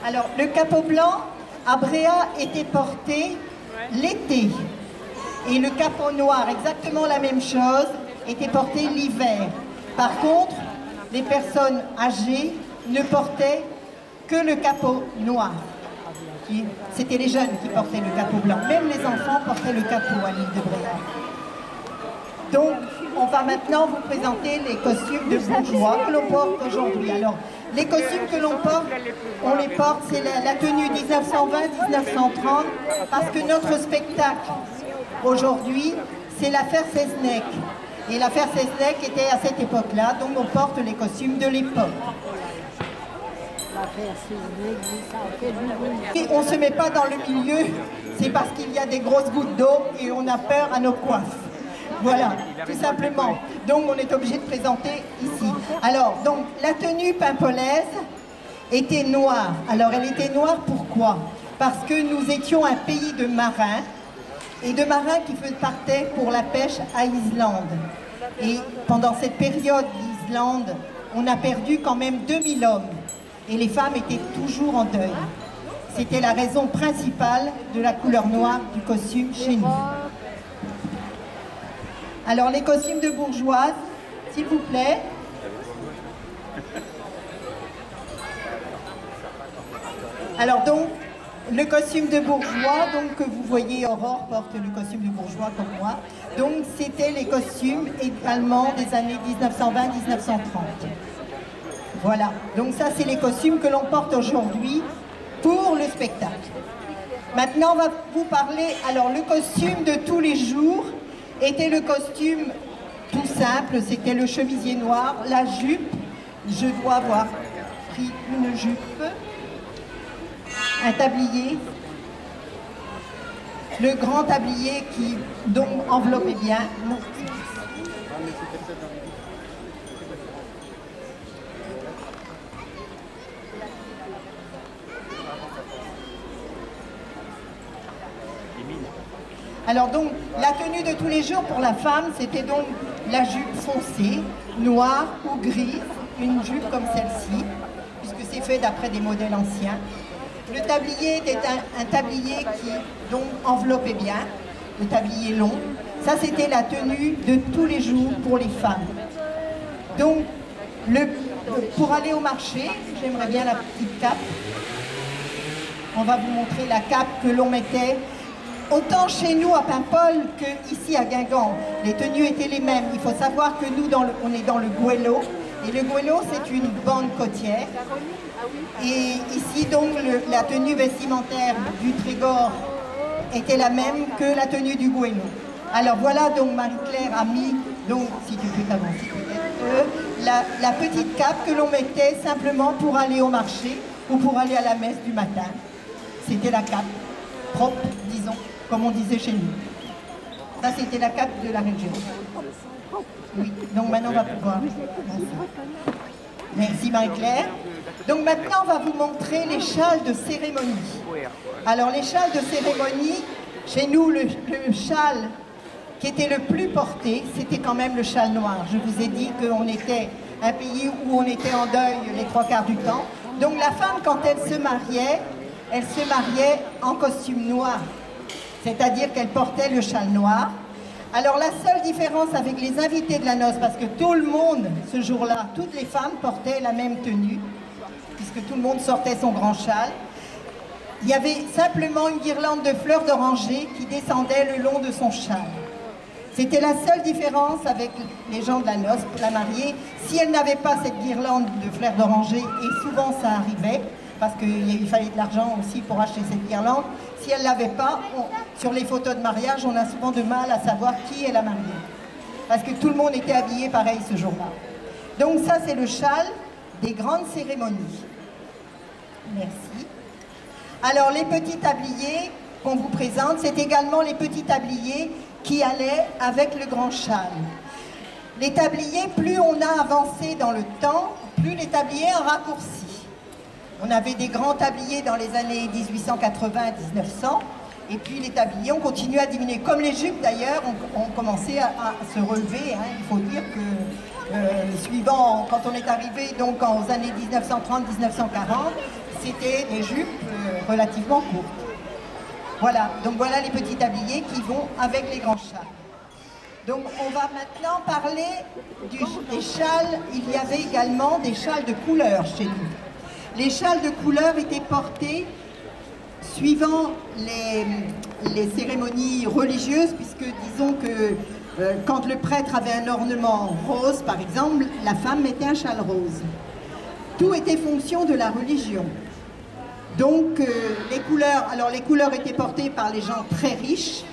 Alors, le capot blanc à Bréa était porté l'été. Et le capot noir, exactement la même chose, était porté l'hiver. Par contre, les personnes âgées ne portaient que le capot noir. C'était les jeunes qui portaient le capot blanc. Même les enfants portaient le capot à l'île de Bréa. Donc, on va maintenant vous présenter les costumes de bourgeois que l'on porte aujourd'hui. Alors, les costumes que l'on porte, on les porte, c'est la tenue 1920-1930, parce que notre spectacle, aujourd'hui, c'est l'affaire Seznec. Et l'affaire Seznec était à cette époque-là, donc on porte les costumes de l'époque. Et on ne se met pas dans le milieu, c'est parce qu'il y a des grosses gouttes d'eau et on a peur à nos coiffes. Voilà, tout simplement. Donc on est obligé de présenter ici. Alors, donc la tenue pimpolaise était noire. Alors elle était noire pourquoi? Parce que nous étions un pays de marins, et de marins qui partaient pour la pêche à Islande. Et pendant cette période d'Islande, on a perdu quand même 2000 hommes. Et les femmes étaient toujours en deuil. C'était la raison principale de la couleur noire du costume chez nous. Alors les costumes de bourgeoises, s'il vous plaît. Alors donc, le costume de bourgeois, donc que vous voyez, Aurore porte le costume de bourgeois comme moi. Donc c'était les costumes également des années 1920-1930. Voilà, donc ça c'est les costumes que l'on porte aujourd'hui pour le spectacle. Maintenant on va vous parler, alors le costume de tous les jours était le costume tout simple, c'était le chemisier noir, la jupe, je dois avoir pris une jupe, un tablier, le grand tablier qui donc enveloppait bien. Non. Alors donc, la tenue de tous les jours pour la femme, c'était donc la jupe foncée, noire ou grise, une jupe comme celle-ci, puisque c'est fait d'après des modèles anciens. Le tablier était un tablier qui donc enveloppait bien, le tablier long. Ça, c'était la tenue de tous les jours pour les femmes. Donc, pour aller au marché, j'aimerais bien la petite cape. On va vous montrer la cape que l'on mettait. Autant chez nous à Paimpol qu'ici à Guingamp, les tenues étaient les mêmes. Il faut savoir que nous, on est dans le Goëlo. Et le Goëlo, c'est une bande côtière. Et ici, donc, la tenue vestimentaire du Trégor était la même que la tenue du Goëlo. Alors voilà, donc Marie-Claire a mis, donc, si tu peux t'avancer peut-être, la petite cape que l'on mettait simplement pour aller au marché ou pour aller à la messe du matin. C'était la cape propre, disons, comme on disait chez nous. Ça, c'était la cape de la région. Oui, donc maintenant on va pouvoir... Merci Marie-Claire. Donc maintenant on va vous montrer les châles de cérémonie. Alors les châles de cérémonie, chez nous le châle qui était le plus porté, c'était quand même le châle noir. Je vous ai dit qu'on était un pays où on était en deuil les 3/4 du temps. Donc la femme, quand elle se mariait en costume noir. C'est-à-dire qu'elle portait le châle noir. Alors la seule différence avec les invités de la noce, parce que tout le monde, ce jour-là, toutes les femmes portaient la même tenue, puisque tout le monde sortait son grand châle, il y avait simplement une guirlande de fleurs d'oranger qui descendait le long de son châle. C'était la seule différence avec les gens de la noce, la mariée. Si elle n'avait pas cette guirlande de fleurs d'oranger, et souvent ça arrivait, parce qu'il fallait de l'argent aussi pour acheter cette guirlande, si elle ne l'avait pas, sur les photos de mariage, on a souvent de mal à savoir qui est la mariée. Parce que tout le monde était habillé pareil ce jour-là. Donc ça, c'est le châle des grandes cérémonies. Merci. Alors, les petits tabliers qu'on vous présente, c'est également les petits tabliers qui allaient avec le grand châle. Les tabliers, plus on a avancé dans le temps, plus les tabliers ont raccourci. On avait des grands tabliers dans les années 1880-1900, et puis les tabliers ont continué à diminuer. Comme les jupes d'ailleurs, ont commencé à se relever. Hein. Il faut dire que, suivant, quand on est arrivé donc aux années 1930-1940, c'était des jupes relativement courtes. Voilà, donc voilà les petits tabliers qui vont avec les grands châles. Donc on va maintenant parler des châles. Il y avait également des châles de couleur chez nous. Les châles de couleur étaient portés suivant les cérémonies religieuses, puisque disons que quand le prêtre avait un ornement rose, par exemple, la femme mettait un châle rose. Tout était fonction de la religion. Donc les couleurs étaient portées par les gens très riches,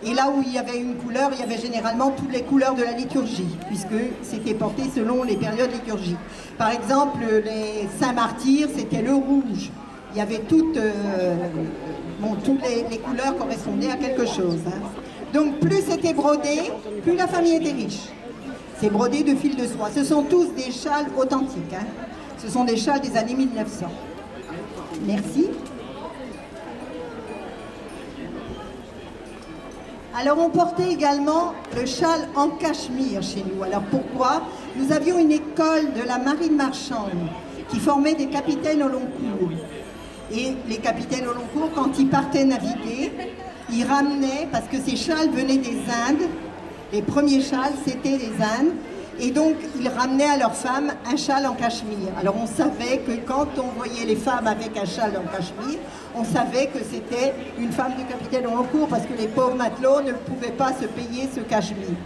et là où il y avait une couleur, il y avait généralement toutes les couleurs de la liturgie, puisque c'était porté selon les périodes liturgiques. Par exemple, les saints martyrs, c'était le rouge. Il y avait toutes les couleurs correspondaient à quelque chose. Hein. Donc plus c'était brodé, plus la famille était riche. C'est brodé de fil de soie. Ce sont tous des châles authentiques. Hein. Ce sont des châles des années 1900. Merci. Alors on portait également le châle en cachemire chez nous. Alors pourquoi? Nous avions une école de la marine marchande qui formait des capitaines au long cours. Et les capitaines au long cours, quand ils partaient naviguer, ils ramenaient, parce que ces châles venaient des Indes, les premiers châles c'était des Indes, et donc ils ramenaient à leurs femmes un châle en cachemire. Alors on savait que quand on voyait les femmes avec un châle en cachemire, on savait que c'était une femme du capitaine au long cours, parce que les pauvres matelots ne pouvaient pas se payer ce cachemire.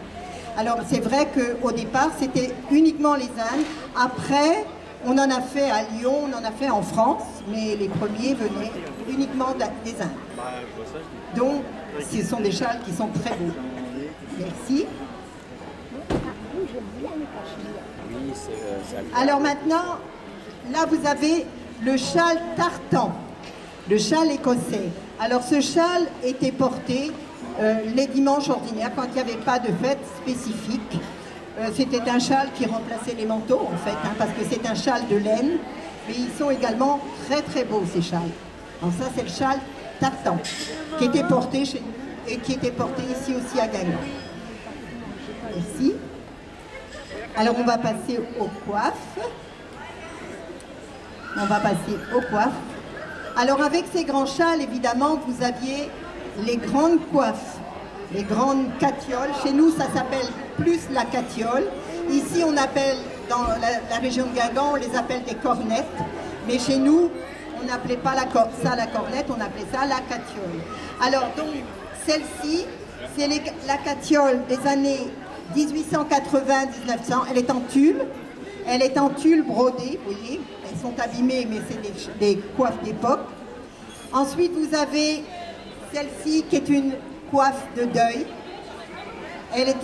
Alors c'est vrai qu'au départ c'était uniquement les Indes. Après, on en a fait à Lyon, on en a fait en France, mais les premiers venaient uniquement des Indes. Donc, ce sont des châles qui sont très beaux. Merci. Alors maintenant, là vous avez le châle tartan, le châle écossais. Alors ce châle était porté les dimanches ordinaires, quand il n'y avait pas de fête spécifique. C'était un châle qui remplaçait les manteaux en fait, hein, parce que c'est un châle de laine, mais ils sont également très très beaux ces châles. Alors ça c'est le châle tartan, qui était porté chez nous et qui était porté ici aussi à Guingamp. Merci. Alors on va passer aux coiffes. On va passer aux coiffes. Alors avec ces grands châles, évidemment, vous aviez les grandes coiffes, les grandes catioles. Chez nous, ça s'appelle plus la catiole. Ici, on appelle, dans la région de Guingamp, on les appelle des cornettes. Mais chez nous, on n'appelait pas ça la cornette, on appelait ça la catiole. Alors donc, celle-ci, c'est la catiole des années 1880-1900. Elle est en tulle. Elle est en tulle brodée, vous voyez. Elles sont abîmées, mais c'est des coiffes d'époque. Ensuite, vous avez celle-ci qui est une coiffe de deuil. Il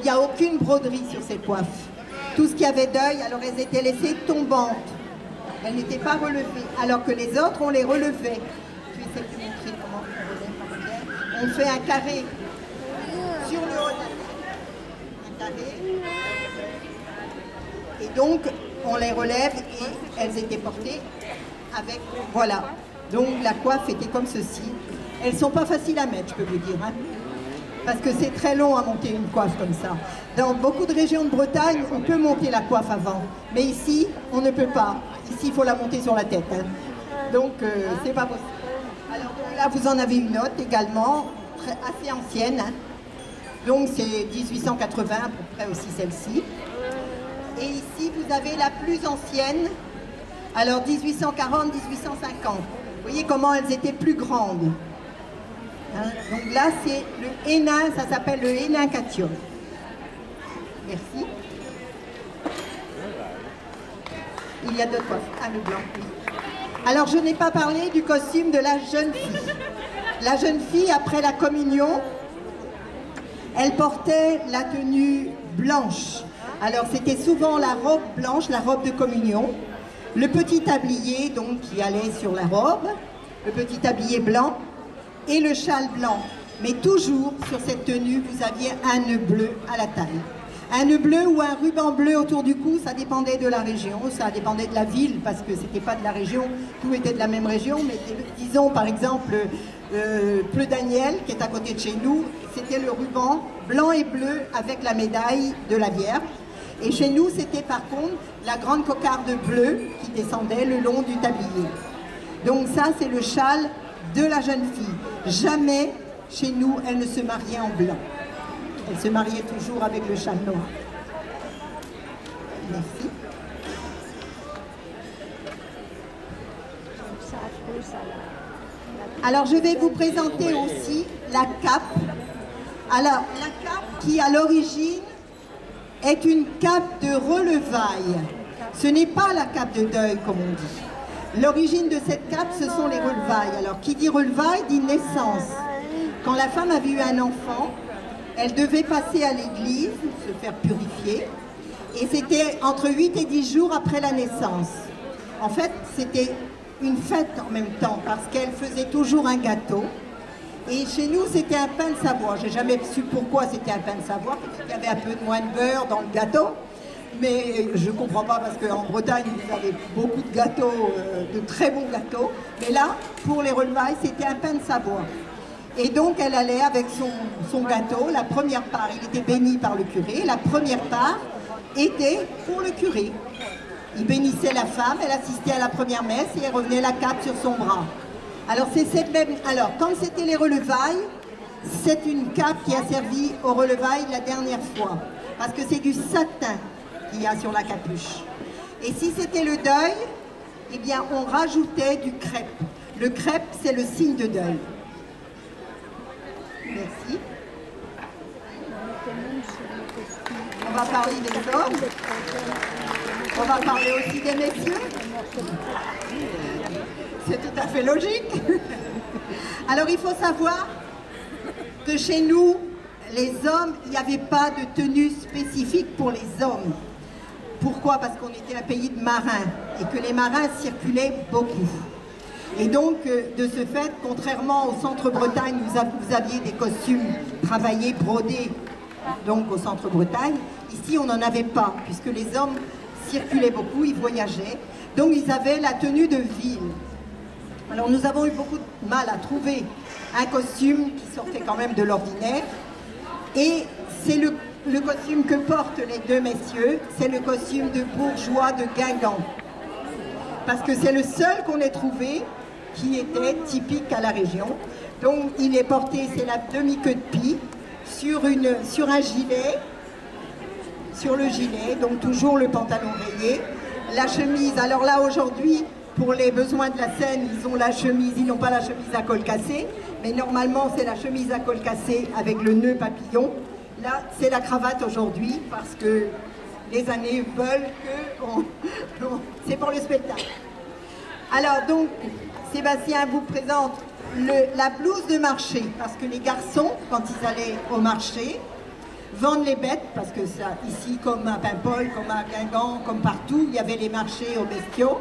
n'y a aucune broderie sur ces coiffes. Tout ce qui avait deuil, alors elles étaient laissées tombantes. Elles n'étaient pas relevées, alors que les autres, on les relevait. Je vais essayer de montrer comment on relève. On fait un carré sur le haut de la tête. Un carré. Et donc, on les relève et elles étaient portées avec... Voilà. Donc, la coiffe était comme ceci. Elles ne sont pas faciles à mettre, je peux vous dire. Hein, parce que c'est très long à monter une coiffe comme ça. Dans beaucoup de régions de Bretagne, on peut monter la coiffe avant. Mais ici, on ne peut pas. Ici, il faut la monter sur la tête. Hein. Donc, c'est pas possible. Alors là, vous en avez une autre également, assez ancienne. Hein. Donc, c'est 1880, à peu près aussi celle-ci. Et ici, vous avez la plus ancienne, alors 1840-1850. Vous voyez comment elles étaient plus grandes. Hein? Donc là, c'est le hénin, ça s'appelle le hénin catiole. Merci. Il y a d'autres coiffes. Ah, le blanc, oui. Alors, je n'ai pas parlé du costume de la jeune fille. La jeune fille, après la communion, elle portait la tenue blanche. Alors c'était souvent la robe blanche, la robe de communion, le petit tablier donc qui allait sur la robe, le petit tablier blanc et le châle blanc. Mais toujours sur cette tenue, vous aviez un nœud bleu à la taille. Un nœud bleu ou un ruban bleu autour du cou, ça dépendait de la région, ça dépendait de la ville, parce que c'était pas de la région, tout était de la même région, mais disons par exemple Pleu-Daniel, qui est à côté de chez nous, c'était le ruban blanc et bleu avec la médaille de la Vierge. Et chez nous, c'était par contre la grande cocarde bleue qui descendait le long du tablier. Donc ça, c'est le châle de la jeune fille. Jamais, chez nous, elle ne se mariait en blanc. Elle se mariait toujours avec le châle noir. Merci. Alors, je vais vous présenter aussi la cape. Alors, la cape qui, à l'origine, est une cape de relevailles. Ce n'est pas la cape de deuil, comme on dit. L'origine de cette cape, ce sont les relevailles. Alors, qui dit relevailles, dit naissance. Quand la femme avait eu un enfant, elle devait passer à l'église, se faire purifier, et c'était entre 8 et 10 jours après la naissance. En fait, c'était une fête en même temps, parce qu'elle faisait toujours un gâteau. Et chez nous, c'était un pain de Savoie. J'ai jamais su pourquoi c'était un pain de Savoie, parce qu'il y avait un peu moins de beurre dans le gâteau. Mais je ne comprends pas, parce qu'en Bretagne, vous avez beaucoup de gâteaux, de très bons gâteaux. Mais là, pour les relevailles, c'était un pain de Savoie. Et donc, elle allait avec son gâteau. La première part, il était béni par le curé. La première part était pour le curé. Il bénissait la femme, elle assistait à la première messe et elle revenait la cape sur son bras. Alors, c'est cette même... Alors, quand c'était les relevailles, c'est une cape qui a servi aux relevailles la dernière fois. Parce que c'est du satin qu'il y a sur la capuche. Et si c'était le deuil, eh bien, on rajoutait du crêpe. Le crêpe, c'est le signe de deuil. Merci. On va parler des hommes. On va parler aussi des messieurs. C'est tout à fait logique. Alors il faut savoir que chez nous, les hommes, il n'y avait pas de tenue spécifique pour les hommes. Pourquoi? Parce qu'on était un pays de marins et que les marins circulaient beaucoup. Et donc, de ce fait, contrairement au centre-Bretagne, vous aviez des costumes travaillés, brodés, donc au centre-Bretagne, ici on n'en avait pas, puisque les hommes circulaient beaucoup, ils voyageaient, donc ils avaient la tenue de ville. Alors nous avons eu beaucoup de mal à trouver un costume qui sortait quand même de l'ordinaire, et c'est le costume que portent les deux messieurs, c'est le costume de bourgeois de Guingamp. Parce que c'est le seul qu'on ait trouvé qui était typique à la région. Donc il est porté, c'est la demi-queue de pie, sur un gilet, sur le gilet, donc toujours le pantalon rayé. La chemise, alors là aujourd'hui, pour les besoins de la scène, ils ont la chemise, ils n'ont pas la chemise à col cassé, mais normalement c'est la chemise à col cassé avec le nœud papillon. Là, c'est la cravate aujourd'hui, parce que les années veulent que... c'est pour le spectacle. Alors donc, Sébastien vous présente la blouse de marché, parce que les garçons, quand ils allaient au marché, vendent les bêtes, parce que ça, ici, comme à Paimpol, comme à Guingamp, comme partout, il y avait les marchés aux bestiaux.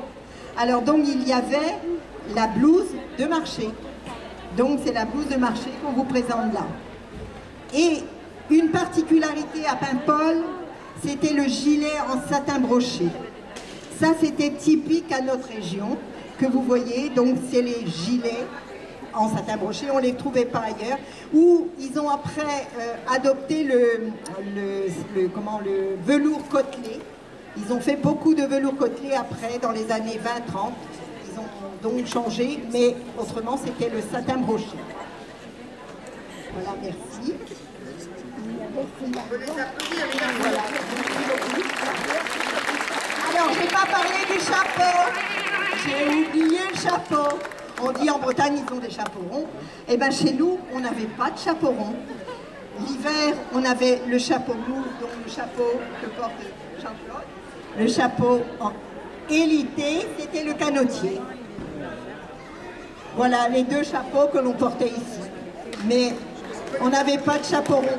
Alors donc, il y avait la blouse de marché. Donc, c'est la blouse de marché qu'on vous présente là. Et une particularité à Paimpol, c'était le gilet en satin broché. Ça, c'était typique à notre région, que vous voyez. Donc, c'est les gilets en satin broché, on ne les trouvait pas ailleurs. Ou ils ont après adopté le velours côtelé. Ils ont fait beaucoup de velours côtelé après, dans les années 20-30. Ils ont donc changé, mais autrement, c'était le satin broché. Voilà, merci. Voilà. Alors, je ne vais pas parler du chapeau. J'ai oublié le chapeau. On dit en Bretagne, ils ont des chapeaux ronds. Eh bien, chez nous, on n'avait pas de chapeau rond. L'hiver, on avait le chapeau mou, donc le chapeau que porte Jean-Claude. Le chapeau et l'été, c'était le canotier. Voilà les deux chapeaux que l'on portait ici. Mais on n'avait pas de chapeau rond.